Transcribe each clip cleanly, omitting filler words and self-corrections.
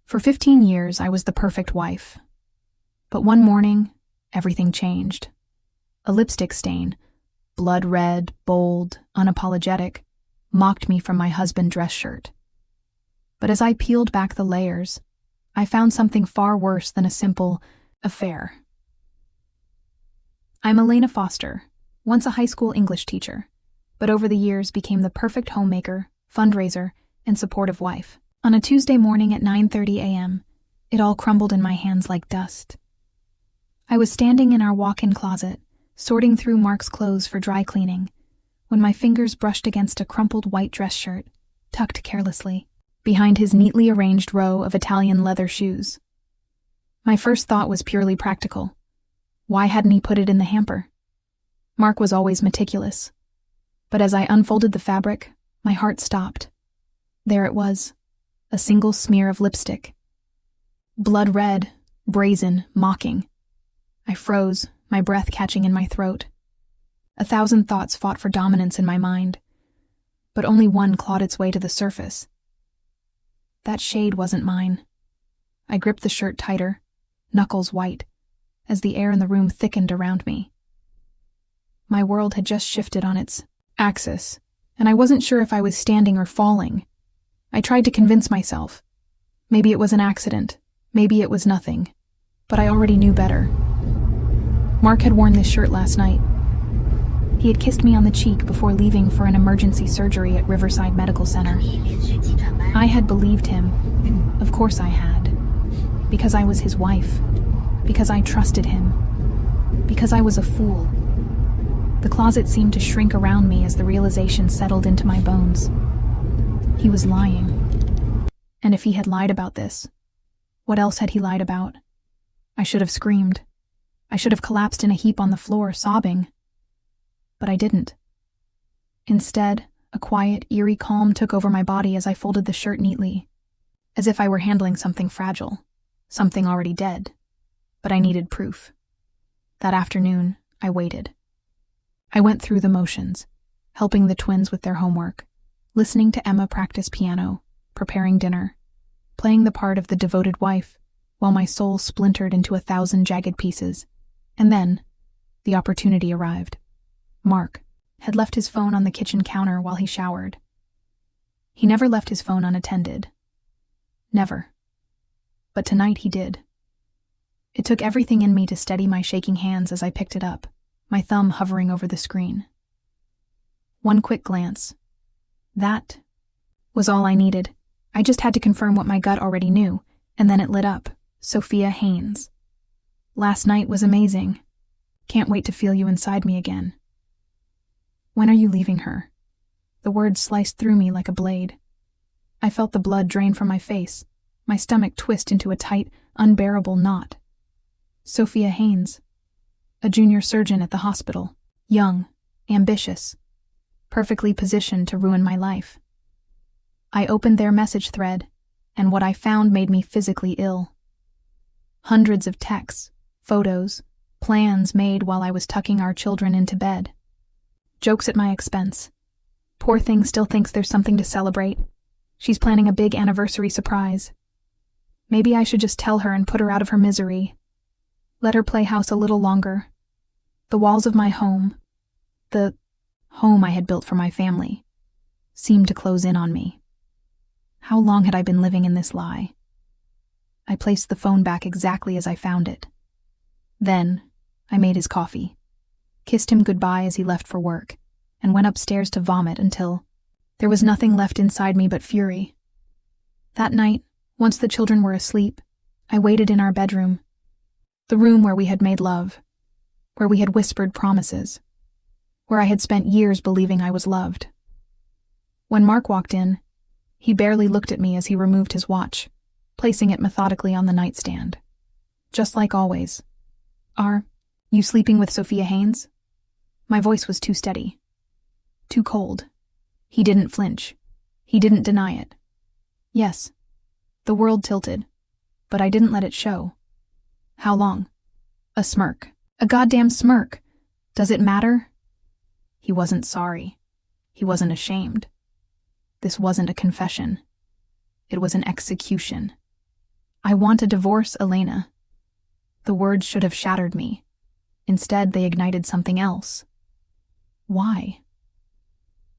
For 15 years, I was the perfect wife. But one morning, everything changed. A lipstick stain, blood red, bold, unapologetic, mocked me from my husband's dress shirt. But as I peeled back the layers, I found something far worse than a simple affair. I'm Elena Foster, once a high school English teacher, but over the years became the perfect homemaker, fundraiser, and supportive wife. On a Tuesday morning at 9:30 a.m., it all crumbled in my hands like dust. I was standing in our walk-in closet, sorting through Mark's clothes for dry cleaning, when my fingers brushed against a crumpled white dress shirt, tucked carelessly, behind his neatly arranged row of Italian leather shoes. My first thought was purely practical. Why hadn't he put it in the hamper? Mark was always meticulous. But as I unfolded the fabric, my heart stopped. There it was, a single smear of lipstick. Blood red, brazen, mocking. I froze, my breath catching in my throat. 1,000 thoughts fought for dominance in my mind, but only one clawed its way to the surface. That shade wasn't mine. I gripped the shirt tighter, knuckles white, as the air in the room thickened around me. My world had just shifted on its axis, and I wasn't sure if I was standing or falling. I tried to convince myself. Maybe it was an accident, maybe it was nothing, but I already knew better. Mark had worn this shirt last night. He had kissed me on the cheek before leaving for an emergency surgery at Riverside Medical Center. I had believed him. Of course I had. Because I was his wife. Because I trusted him. Because I was a fool. The closet seemed to shrink around me as the realization settled into my bones. He was lying. And if he had lied about this, what else had he lied about? I should have screamed. I should have collapsed in a heap on the floor, sobbing. But I didn't. Instead, a quiet, eerie calm took over my body as I folded the shirt neatly, as if I were handling something fragile, something already dead. But I needed proof. That afternoon, I waited. I went through the motions, helping the twins with their homework, listening to Emma practice piano, preparing dinner, playing the part of the devoted wife, while my soul splintered into 1,000 jagged pieces. And then, the opportunity arrived. Mark had left his phone on the kitchen counter while he showered. He never left his phone unattended. Never. But tonight he did. It took everything in me to steady my shaking hands as I picked it up, my thumb hovering over the screen. One quick glance. That was all I needed. I just had to confirm what my gut already knew, and then it lit up. Sophia Haynes. Last night was amazing. Can't wait to feel you inside me again. When are you leaving her? The words sliced through me like a blade. I felt the blood drain from my face, my stomach twist into a tight, unbearable knot. Sophia Haynes. A junior surgeon at the hospital. Young, ambitious, perfectly positioned to ruin my life. I opened their message thread, and what I found made me physically ill. Hundreds of texts, photos, plans made while I was tucking our children into bed. Jokes at my expense. Poor thing still thinks there's something to celebrate. She's planning a big anniversary surprise. Maybe I should just tell her and put her out of her misery. Let her play house a little longer. The walls of my home, the home I had built for my family, seemed to close in on me. How long had I been living in this lie? I placed the phone back exactly as I found it. Then, I made his coffee, kissed him goodbye as he left for work, and went upstairs to vomit until there was nothing left inside me but fury. That night, once the children were asleep, I waited in our bedroom, the room where we had made love, where we had whispered promises, where I had spent years believing I was loved. When Mark walked in, he barely looked at me as he removed his watch, placing it methodically on the nightstand. Just like always. Are you sleeping with Sophia Haynes? My voice was too steady. Too cold. He didn't flinch. He didn't deny it. Yes. The world tilted, but I didn't let it show. How long? A smirk. A goddamn smirk. Does it matter? He wasn't sorry. He wasn't ashamed. This wasn't a confession. It was an execution. I want a divorce, Elena. The words should have shattered me. Instead, they ignited something else. Why?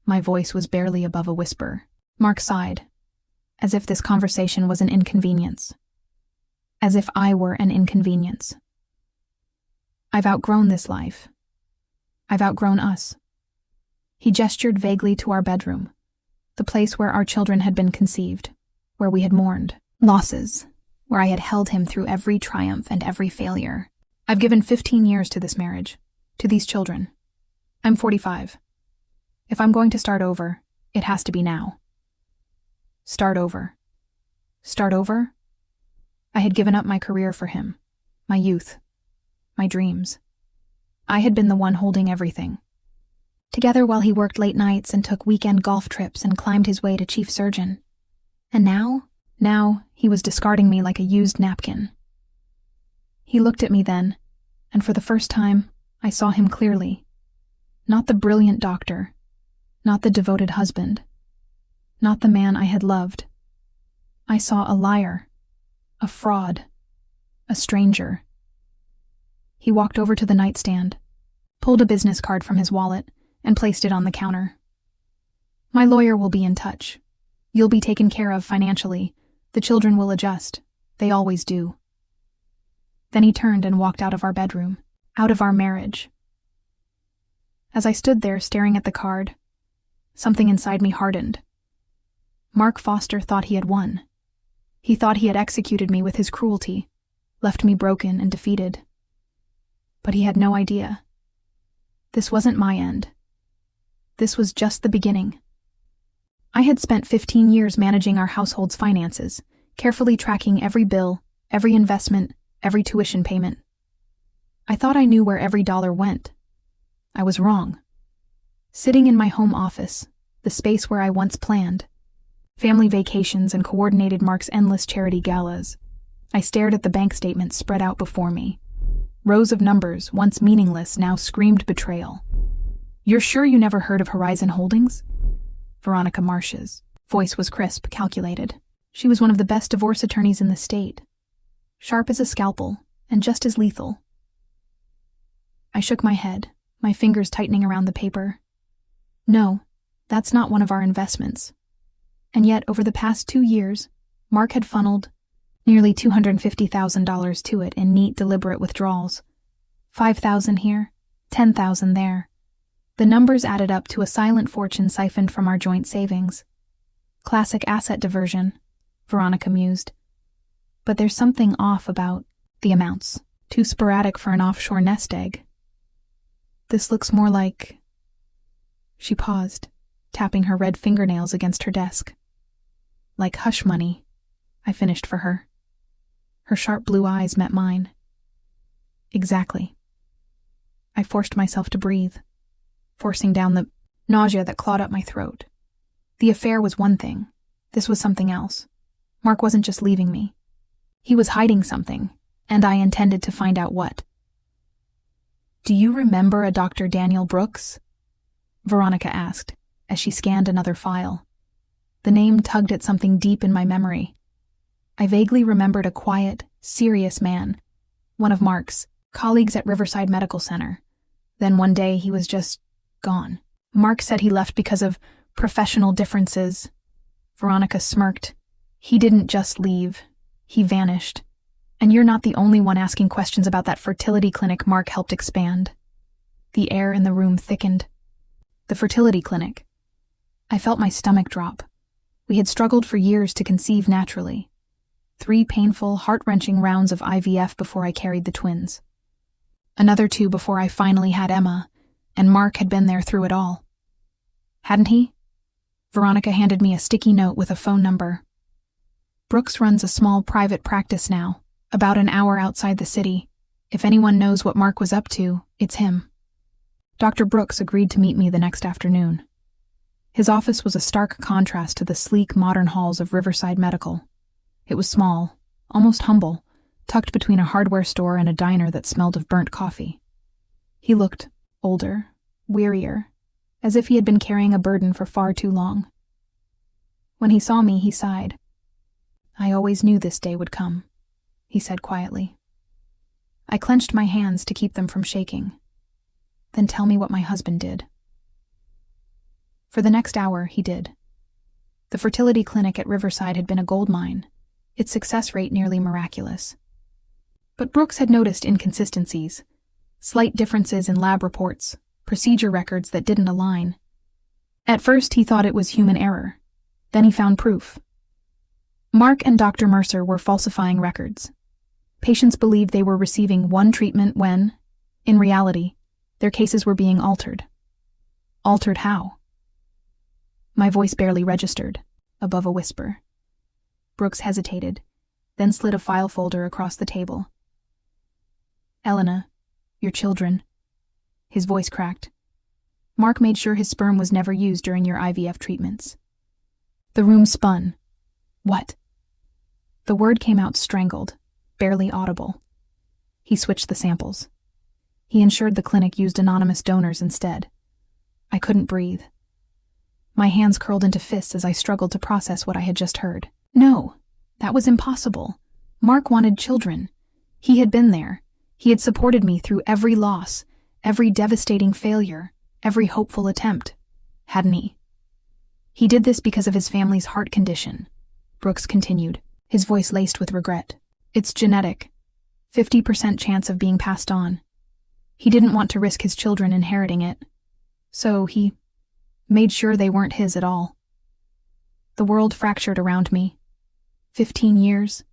My voice was barely above a whisper. Mark sighed, as if this conversation was an inconvenience. As if I were an inconvenience. I've outgrown this life. I've outgrown us. He gestured vaguely to our bedroom, the place where our children had been conceived, where we had mourned losses, where I had held him through every triumph and every failure. I've given 15 years to this marriage, to these children. I'm 45. If I'm going to start over, it has to be now. Start over. Start over? I had given up my career for him, my youth, my dreams. I had been the one holding everything. Together while he worked late nights and took weekend golf trips and climbed his way to chief surgeon. And now he was discarding me like a used napkin. He looked at me then, and for the first time, I saw him clearly. Not the brilliant doctor, not the devoted husband, not the man I had loved. I saw a liar, a fraud, a stranger. He walked over to the nightstand, pulled a business card from his wallet, and placed it on the counter. My lawyer will be in touch. You'll be taken care of financially. The children will adjust. They always do. Then he turned and walked out of our bedroom, out of our marriage. As I stood there staring at the card, something inside me hardened. Mark Foster thought he had won. He thought he had executed me with his cruelty, left me broken and defeated. But he had no idea. This wasn't my end. This was just the beginning. I had spent 15 years managing our household's finances, carefully tracking every bill, every investment, every tuition payment. I thought I knew where every dollar went. I was wrong. Sitting in my home office, the space where I once planned, family vacations and coordinated Mark's endless charity galas, I stared at the bank statements spread out before me. Rows of numbers, once meaningless, now screamed betrayal. You're sure you never heard of Horizon Holdings? Veronica Marsh's voice was crisp, calculated. She was one of the best divorce attorneys in the state. Sharp as a scalpel, and just as lethal. I shook my head, my fingers tightening around the paper. No, that's not one of our investments. And yet, over the past 2 years, Mark had funneled nearly $250,000 to it in neat, deliberate withdrawals. 5,000 here, 10,000 there. The numbers added up to a silent fortune siphoned from our joint savings. Classic asset diversion, Veronica mused. But there's something off about the amounts. Too sporadic for an offshore nest egg. This looks more like... She paused, tapping her red fingernails against her desk. Like hush money, I finished for her. Her sharp blue eyes met mine. Exactly. I forced myself to breathe, forcing down the nausea that clawed up my throat. The affair was one thing. This was something else. Mark wasn't just leaving me. He was hiding something, and I intended to find out what. Do you remember a Dr. Daniel Brooks? Veronica asked, as she scanned another file. The name tugged at something deep in my memory. I vaguely remembered a quiet, serious man, one of Mark's colleagues at Riverside Medical Center. Then one day he was just gone. Mark said he left because of professional differences. Veronica smirked. He didn't just leave. He vanished. And you're not the only one asking questions about that fertility clinic Mark helped expand. The air in the room thickened. The fertility clinic. I felt my stomach drop. We had struggled for years to conceive naturally. 3 painful, heart-wrenching rounds of IVF before I carried the twins. Another 2 before I finally had Emma, and Mark had been there through it all. Hadn't he? Veronica handed me a sticky note with a phone number. Brooks runs a small private practice now, about an hour outside the city. If anyone knows what Mark was up to, it's him. Dr. Brooks agreed to meet me the next afternoon. His office was a stark contrast to the sleek, modern halls of Riverside Medical. It was small, almost humble, tucked between a hardware store and a diner that smelled of burnt coffee. He looked older, wearier, as if he had been carrying a burden for far too long. When he saw me, he sighed. I always knew this day would come. he said quietly. I clenched my hands to keep them from shaking. Then tell me what my husband did. For the next hour, he did. The fertility clinic at Riverside had been a gold mine, its success rate nearly miraculous. But Brooks had noticed inconsistencies, slight differences in lab reports, procedure records that didn't align. At first, he thought it was human error. Then he found proof. Mark and Dr. Mercer were falsifying records. Patients believed they were receiving one treatment when, in reality, their cases were being altered. Altered how? My voice barely registered, above a whisper. Brooks hesitated, then slid a file folder across the table. Elena, your children. His voice cracked. Mark made sure his sperm was never used during your IVF treatments. The room spun. What? The word came out strangled, barely audible. He switched the samples. He ensured the clinic used anonymous donors instead. I couldn't breathe. My hands curled into fists as I struggled to process what I had just heard. No, that was impossible. Mark wanted children. He had been there. He had supported me through every loss, every devastating failure, every hopeful attempt. Hadn't he? He did this because of his family's heart condition, Brooks continued, his voice laced with regret. It's genetic. 50% chance of being passed on. He didn't want to risk his children inheriting it. So he made sure they weren't his at all. The world fractured around me. 15 years.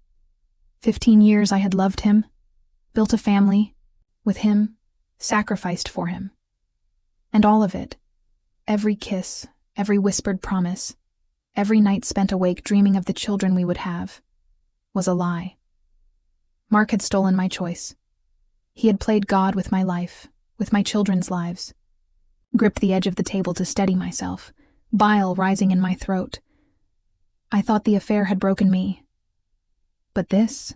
15 years I had loved him, built a family, with him, sacrificed for him. And all of it, every kiss, every whispered promise, every night spent awake dreaming of the children we would have, was a lie. Mark had stolen my choice. He had played God with my life, with my children's lives. Gripped the edge of the table to steady myself, bile rising in my throat. I thought the affair had broken me. But this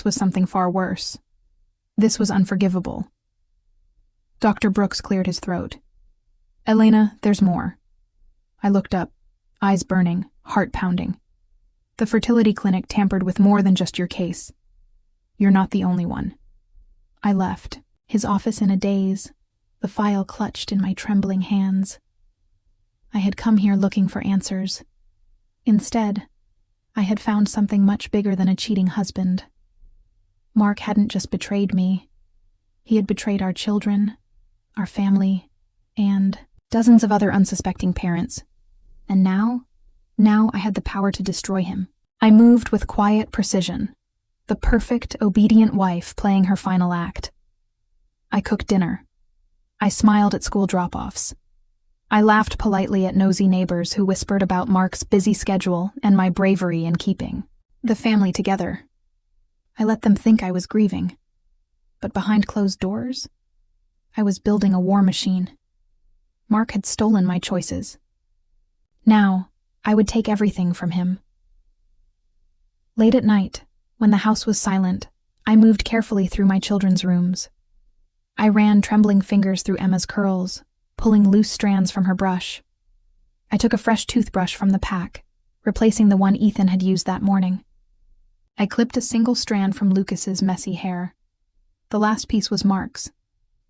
was something far worse. This was unforgivable. Dr. Brooks cleared his throat. Elena, there's more. I looked up, eyes burning, heart pounding. The fertility clinic tampered with more than just your case. You're not the only one. I left, his office in a daze, the file clutched in my trembling hands. I had come here looking for answers. Instead, I had found something much bigger than a cheating husband. Mark hadn't just betrayed me. He had betrayed our children, our family, and dozens of other unsuspecting parents. And now I had the power to destroy him. I moved with quiet precision, the perfect, obedient wife playing her final act. I cooked dinner. I smiled at school drop-offs. I laughed politely at nosy neighbors who whispered about Mark's busy schedule and my bravery in keeping the family together. I let them think I was grieving. But behind closed doors, I was building a war machine. Mark had stolen my choices. Now, I would take everything from him. Late at night, when the house was silent, I moved carefully through my children's rooms. I ran trembling fingers through Emma's curls, pulling loose strands from her brush. I took a fresh toothbrush from the pack, replacing the one Ethan had used that morning. I clipped a single strand from Lucas's messy hair. The last piece was Mark's.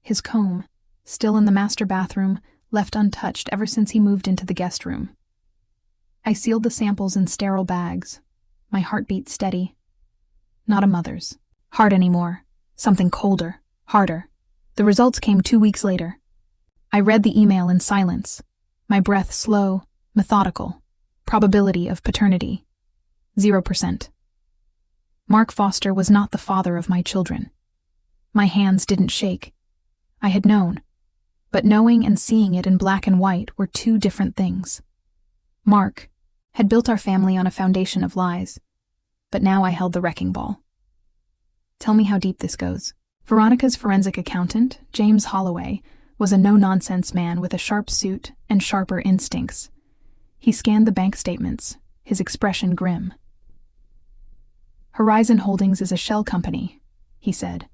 His comb, still in the master bathroom, left untouched ever since he moved into the guest room. I sealed the samples in sterile bags, my heartbeat steady. Not a mother's. Hard anymore. Something colder, harder. The results came 2 weeks later. I read the email in silence, my breath slow, methodical. Probability of paternity, 0%. Mark Foster was not the father of my children. My hands didn't shake. I had known, but knowing and seeing it in black and white were two different things. Mark had built our family on a foundation of lies, but now I held the wrecking ball. Tell me how deep this goes. Veronica's forensic accountant, James Holloway, was a no-nonsense man with a sharp suit and sharper instincts. He scanned the bank statements, his expression grim. Horizon Holdings is a shell company, he said.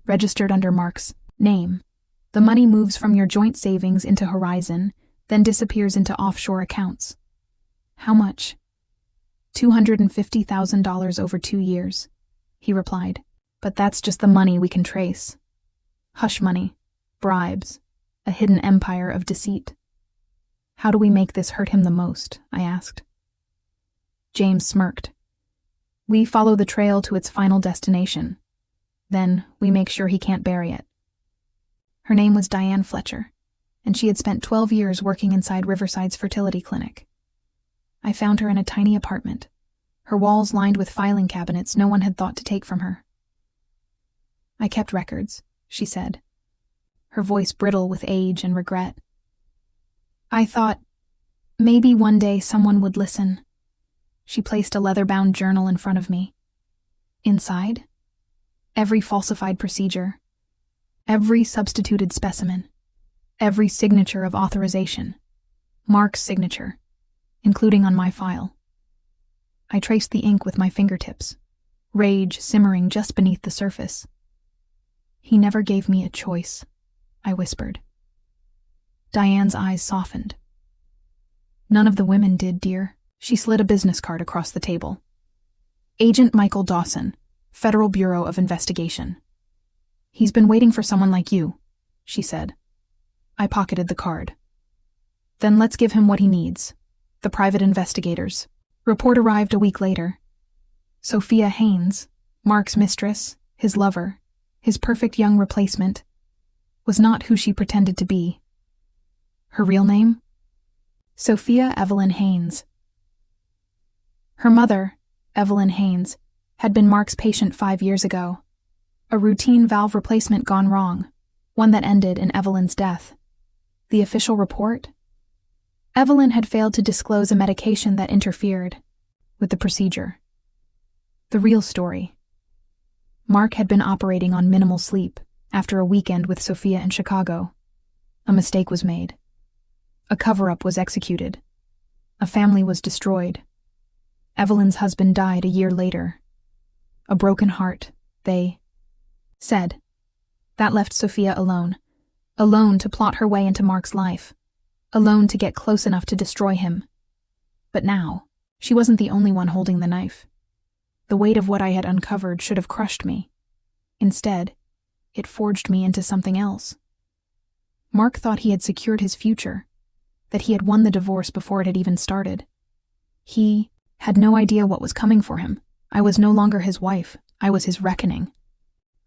Registered under Mark's name. The money moves from your joint savings into Horizon, then disappears into offshore accounts. How much? $250,000 over 2 years. he replied. But that's just the money we can trace. Hush money, bribes, a hidden empire of deceit. How do we make this hurt him the most? I asked. James smirked. We follow the trail to its final destination. Then we make sure he can't bury it. Her name was Diane Fletcher, and she had spent 12 years working inside Riverside's fertility clinic. I found her in a tiny apartment, her walls lined with filing cabinets no one had thought to take from her. I kept records, she said, her voice brittle with age and regret. I thought, maybe one day someone would listen. She placed a leather-bound journal in front of me. Inside, every falsified procedure, every substituted specimen, every signature of authorization, Mark's signature, including on my file. I traced the ink with my fingertips, rage simmering just beneath the surface. He never gave me a choice, I whispered. Diane's eyes softened. None of the women did, dear. She slid a business card across the table. Agent Michael Dawson, Federal Bureau of Investigation. He's been waiting for someone like you, she said. I pocketed the card. Then let's give him what he needs. The private investigators. Report arrived a week later. Sophia Haynes, Mark's mistress, his lover, his perfect young replacement, was not who she pretended to be. Her real name? Sophia Evelyn Haynes. Her mother, Evelyn Haynes, had been Mark's patient 5 years ago. A routine valve replacement gone wrong, one that ended in Evelyn's death. The official report? Evelyn had failed to disclose a medication that interfered with the procedure. The real story. Mark had been operating on minimal sleep after a weekend with Sophia in Chicago. A mistake was made. A cover-up was executed. A family was destroyed. Evelyn's husband died a year later. A broken heart, they said. That left Sophia alone to plot her way into Mark's life, alone to get close enough to destroy him. But now, she wasn't the only one holding the knife. The weight of what I had uncovered should have crushed me. Instead, it forged me into something else. Mark thought he had secured his future, that he had won the divorce before it had even started. He had no idea what was coming for him. I was no longer his wife. I was his reckoning.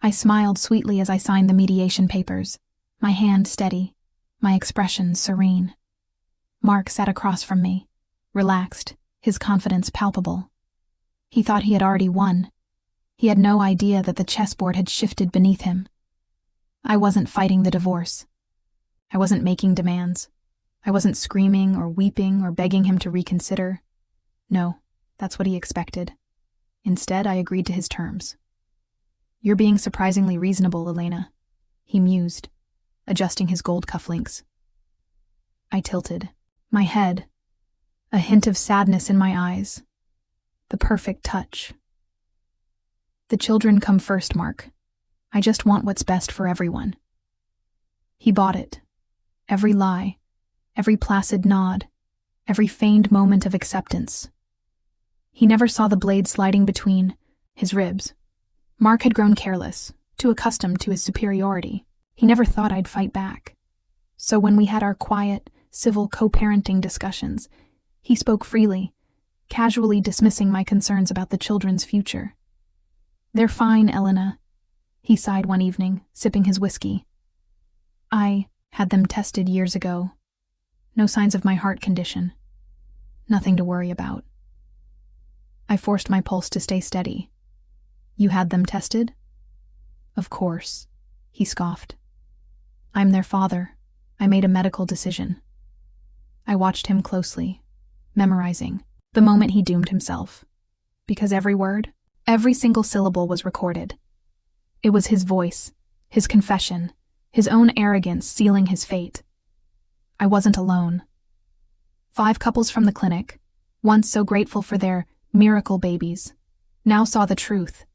I smiled sweetly as I signed the mediation papers, my hand steady, my expression serene. Mark sat across from me, relaxed, his confidence palpable. He thought he had already won. He had no idea that the chessboard had shifted beneath him. I wasn't fighting the divorce. I wasn't making demands. I wasn't screaming or weeping or begging him to reconsider. No, that's what he expected. Instead, I agreed to his terms. You're being surprisingly reasonable, Elena, he mused, adjusting his gold cufflinks. I tilted, my head, a hint of sadness in my eyes. The perfect touch. The children come first, Mark. I just want what's best for everyone. He bought it. Every lie, every placid nod, every feigned moment of acceptance. He never saw the blade sliding between his ribs. Mark had grown careless, too accustomed to his superiority. He never thought I'd fight back. So when we had our quiet, civil co-parenting discussions, he spoke freely, casually dismissing my concerns about the children's future. They're fine, Elena, he sighed one evening, sipping his whiskey. I had them tested years ago. No signs of my heart condition. Nothing to worry about. I forced my pulse to stay steady. You had them tested? Of course, he scoffed. I'm their father. I made a medical decision. I watched him closely, memorizing the moment he doomed himself. Because every word, every single syllable was recorded. It was his voice, his confession, his own arrogance sealing his fate. I wasn't alone. 5 couples from the clinic, once so grateful for their miracle babies, now saw the truth.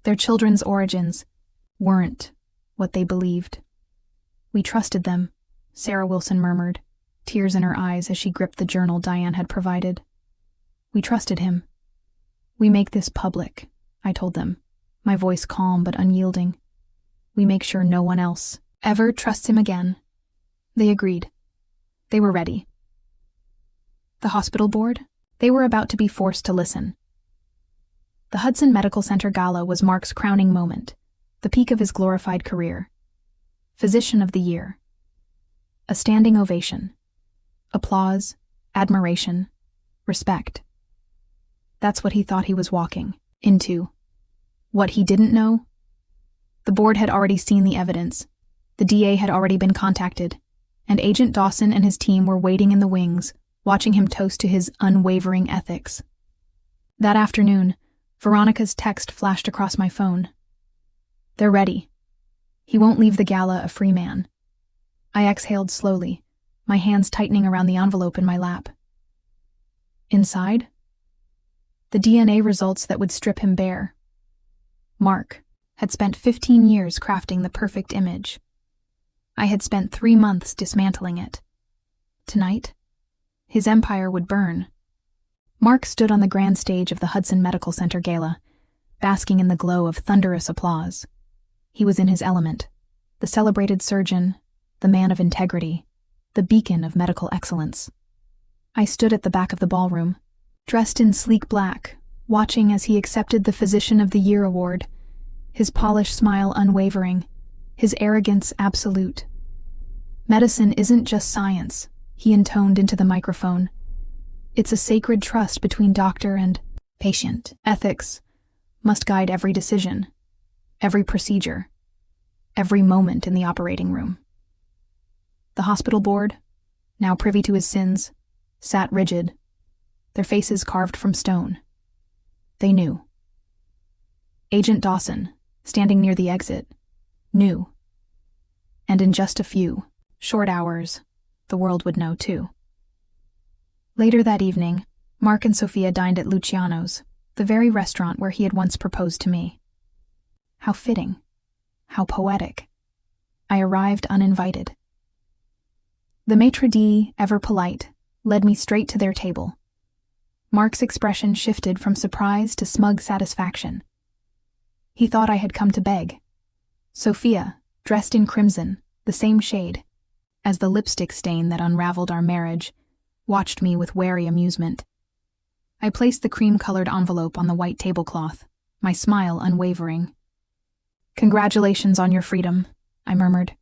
Their children's origins weren't what they believed. We trusted them, Sarah Wilson murmured, tears in her eyes as she gripped the journal Diane had provided. We trusted him. We make this public, I told them. my voice calm but unyielding. "We make sure no one else ever trusts him again." They agreed. They were ready. The hospital board? They were about to be forced to listen. The Hudson Medical Center Gala was Mark's crowning moment, the peak of his glorified career. Physician of the Year. A standing ovation. Applause, admiration, respect. That's what he thought he was walking into. What he didn't know? The board had already seen the evidence. The DA had already been contacted, and Agent Dawson and his team were waiting in the wings, watching him toast to his unwavering ethics. That afternoon, Veronica's text flashed across my phone. "They're ready. He won't leave the gala a free man." I exhaled slowly, my hands tightening around the envelope in my lap. Inside? The DNA results that would strip him bare. Mark had spent 15 years crafting the perfect image. I had spent 3 months dismantling it. Tonight, his empire would burn. Mark stood on the grand stage of the Hudson Medical Center Gala, basking in the glow of thunderous applause. He was in his element, the celebrated surgeon, the man of integrity, the beacon of medical excellence. I stood at the back of the ballroom, dressed in sleek black, watching as he accepted the Physician of the Year award, his polished smile unwavering, his arrogance absolute. "Medicine isn't just science," he intoned into the microphone. "It's a sacred trust between doctor and patient. Ethics must guide every decision, every procedure, every moment in the operating room." The hospital board, now privy to his sins, sat rigid, their faces carved from stone. They knew. Agent Dawson, standing near the exit, knew. And in just a few short hours, the world would know too. Later that evening, Mark and Sophia dined at Luciano's, the very restaurant where he had once proposed to me. How fitting. How poetic. I arrived uninvited. The maitre d', ever polite, led me straight to their table. Mark's expression shifted from surprise to smug satisfaction. He thought I had come to beg. Sophia, dressed in crimson, the same shade, as the lipstick stain that unraveled our marriage, watched me with wary amusement. I placed the cream-colored envelope on the white tablecloth, my smile unwavering. "Congratulations on your freedom," I murmured.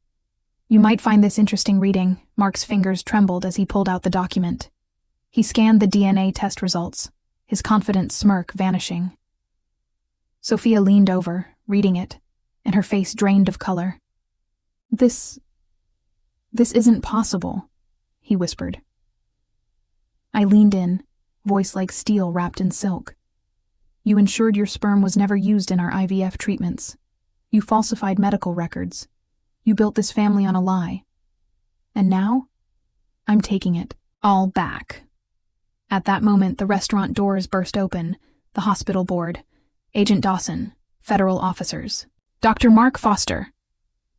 "You might find this interesting reading." Mark's fingers trembled as he pulled out the document. He scanned the DNA test results, his confident smirk vanishing. Sophia leaned over, reading it, and her face drained of color. This isn't possible," he whispered. I leaned in, voice like steel wrapped in silk. "You ensured your sperm was never used in our IVF treatments. You falsified medical records. You built this family on a lie. And now? I'm taking it all back." At that moment, the restaurant doors burst open, the hospital board, Agent Dawson, federal officers. "Dr. Mark Foster."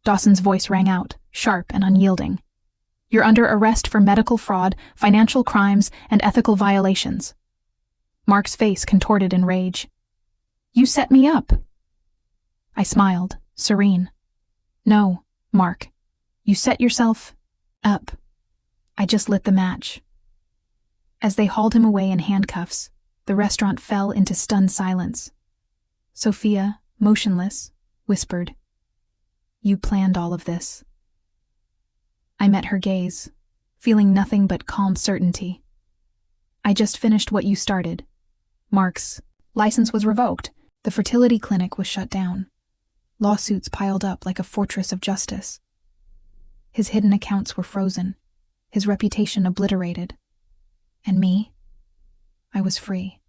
Dawson's voice rang out, sharp and unyielding. "You're under arrest for medical fraud, financial crimes, and ethical violations." Mark's face contorted in rage. "You set me up." I smiled, serene. "No, Mark. You set yourself up. I just lit the match." As they hauled him away in handcuffs, the restaurant fell into stunned silence. Sophia, motionless, whispered, "You planned all of this." I met her gaze, feeling nothing but calm certainty. "I just finished what you started." Mark's license was revoked. The fertility clinic was shut down. Lawsuits piled up like a fortress of justice. His hidden accounts were frozen, his reputation obliterated. And me? I was free.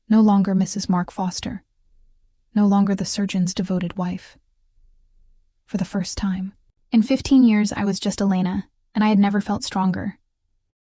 No longer Mrs. Mark Foster. No longer the surgeon's devoted wife. For the first time. In 15 years, I was just Elena, and I had never felt stronger.